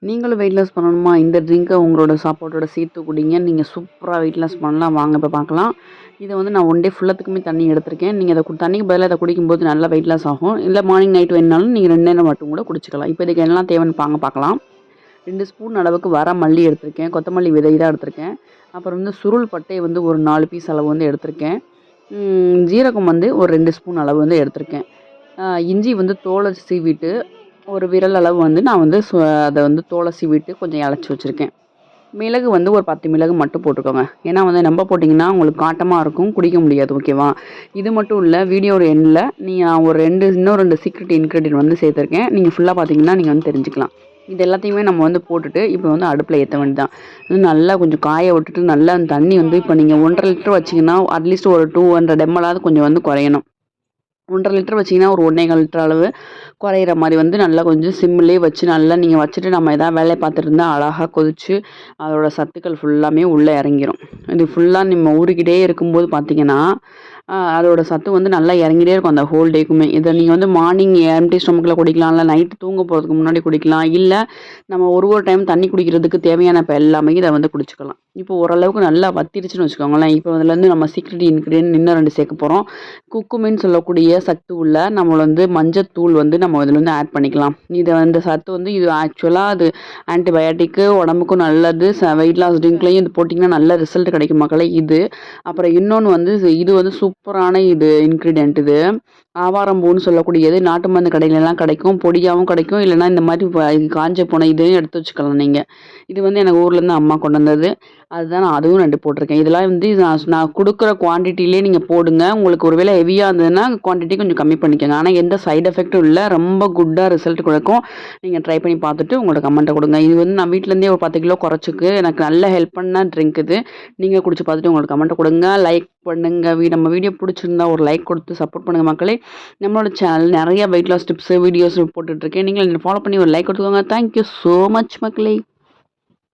நீங்களும் weight loss பண்ணணுமா? இந்த ட்ரிங்க்கை உங்களோட சாப்பாட்டோட சேர்த்து குடிங்க. நீங்கள் சூப்பரா வெயிட் லாஸ் பண்ணலாம். வாங்க இப்போ பார்க்கலாம். இதை வந்து நான் ஒன் டே ஃபுல்லாத்துக்குமே தண்ணி எடுத்திருக்கேன். நீங்கள் இதை தண்ணிக்கு பதிலா இதை குடிக்கும்போது நல்லா வெயிட் லாஸ் ஆகும். இல்லை மார்னிங் நைட் வேணுனாலும் நீங்கள் 2 நேரம் மட்டும் கூட குடிச்சுக்கலாம். இப்போ இதுக்கு என்னலாம் தேவைன்னு பார்க்கலாம். 2 ஸ்பூன் அளவுக்கு வர மல்லி எடுத்திருக்கேன். கொத்தமல்லி விதை தான் எடுத்திருக்கேன். அப்புறம் வந்து சுருள் பட்டை வந்து ஒரு 4 பீஸ் அளவு வந்து எடுத்திருக்கேன். ஜீரகம் வந்து ஒரு 2 ஸ்பூன் அளவு வந்து எடுத்திருக்கேன். இஞ்சி வந்து தோலை சீவிட்டு ஒரு விரல் அளவு வந்து நான் வந்து அதை வந்து தோலை சீவிட்டு கொஞ்சம் இலச்சி வச்சுருக்கேன். மிளகு வந்து ஒரு 10 மிளகு மட்டும் போட்டுக்கோங்க. ஏன்னா வந்து ரொம்ப போட்டிங்கன்னா உங்களுக்கு காட்டமாக இருக்கும், குடிக்க முடியாது. ஓகேவா? இது மட்டும் இல்லை, வீடியோட எண்ணில் ஒரு இன்னும் 2 சீக்ரெட் இன்க்ரீடியன்ட் வந்து சேர்த்துருக்கேன். நீங்கள் ஃபுல்லாக பார்த்தீங்கன்னா நீங்கள் வந்து தெரிஞ்சுக்கலாம். இது எல்லாத்தையுமே நம்ம வந்து போட்டுட்டு இப்போ வந்து அடுப்பில் ஏற்ற வேண்டியதான். நல்லா கொஞ்சம் காய விட்டுட்டு நல்லா அந்த தண்ணி வந்து இப்போ நீங்கள் 1.5 லிட்டர் வச்சிங்கன்னா அட்லீஸ்ட் ஒரு 200 ml கொஞ்சம் வந்து குறையணும். 1.5 லிட்டர் வச்சிங்கன்னா ஒரு 1 1/4 லிட்டர் அளவு குறையிற மாதிரி வந்து நல்லா கொஞ்சம் சிம்லேயே வச்சு நல்லா நீங்கள் வச்சுட்டு நம்ம எதாவது வேலையை பார்த்துட்டு இருந்தால் அழகாக கொதித்து அதோட சத்துக்கள் ஃபுல்லாமே உள்ளே இறங்கிரும். இது ஃபுல்லாக நம்ம ஊறிக்கிட்டே இருக்கும்போது பார்த்தீங்கன்னா அதோட சத்து வந்து நல்லா இறங்கிட்டே இருக்கும் அந்த ஹோல் டேக்குமே. இதை நீங்கள் வந்து மார்னிங் எம்டி ஸ்டொமக்கில் குடிக்கலாம், இல்லை நைட்டு தூங்க போகிறதுக்கு முன்னாடி குடிக்கலாம், இல்லை நம்ம ஒரு டைம் தண்ணி குடிக்கிறதுக்கு தேவையான இப்போ எல்லாமே இதை வந்து குடிச்சிக்கலாம். இப்போ ஓரளவுக்கு நல்லா வத்திருச்சுன்னு வச்சுக்கோங்களேன். இப்போ அதுலேருந்து நம்ம சீக்ரெட் இன்க்ரீடியன்ட் இன்னும் 2 சேர்க்க போகிறோம். குக்குமின்னு சொல்லக்கூடிய சத்து உள்ள நம்ம வந்து மஞ்சத்தூள் வந்து நம்ம இதில் வந்து ஆட் பண்ணிக்கலாம். இந்த சத்து வந்து இது ஆக்சுவலாக அது ஆன்டிபயாட்டிக்கு, உடம்புக்கும் நல்லது. வெயிட் லாஸ் ட்ரிங்க்லையும் இது போட்டிங்கன்னா நல்ல ரிசல்ட் கிடைக்கும் மக்களே இது. அப்புறம் இன்னொன்று வந்து இது வந்து சூப்பரான இன்க்ரீடியன்ட் இது. ஆவாரம்பூன்னு சொல்லக்கூடியது நாட்டு மருந்து கடையிலலாம் கிடைக்கும். பொடியாகவும் கிடைக்கும். இல்லைனா இந்த மாதிரி காஞ்ச போன இதையும் எடுத்து வச்சுக்கலாம் நீங்கள். இது வந்து எனக்கு ஊர்லேருந்து அம்மா கொண்டு வந்தது. அதுதான் நான் அதுவும் 2 போட்டிருக்கேன். இதெல்லாம் வந்து நான் கொடுக்குற குவான்டிட்டிலே நீங்கள் போடுங்க. உங்களுக்கு ஒருவேளை ஹெவியாக இருந்ததுன்னா குவான்டிட்டி கொஞ்சம் கம்மி பண்ணிக்கோங்க. ஆனால் எந்த சைடு எஃபெக்ட்டும் இல்லை. ரொம்ப குட்டாக ரிசல்ட் கொடுக்கும். நீங்கள் ட்ரை பண்ணி பார்த்துட்டு உங்களோட கமெண்ட்டை கொடுங்க. இது வந்து நான் வீட்டிலேருந்தே ஒரு 10 கிலோ குறைச்சிக்கு எனக்கு நல்ல ஹெல்ப் பண்ண ட்ரிங்க் இது. நீங்கள் குடிச்சு பார்த்துட்டு உங்களோட கமெண்ட்டை கொடுங்க. லைக் பண்ணுங்க. நம்ம வீடியோ பிடிச்சிருந்தா ஒரு லைக் கொடுத்து சப்போர்ட் பண்ணுங்கள் மக்களே. நம்மளோட சேனல் நிறைய வெயிட் லாஸ் டிப்ஸு வீடியோஸ் போட்டுட்ருக்கேன். நீங்கள் ஃபாலோ பண்ணி ஒரு லைக் கொடுத்துக்கோங்க. தேங்க்யூ ஸோ மச் மக்களே.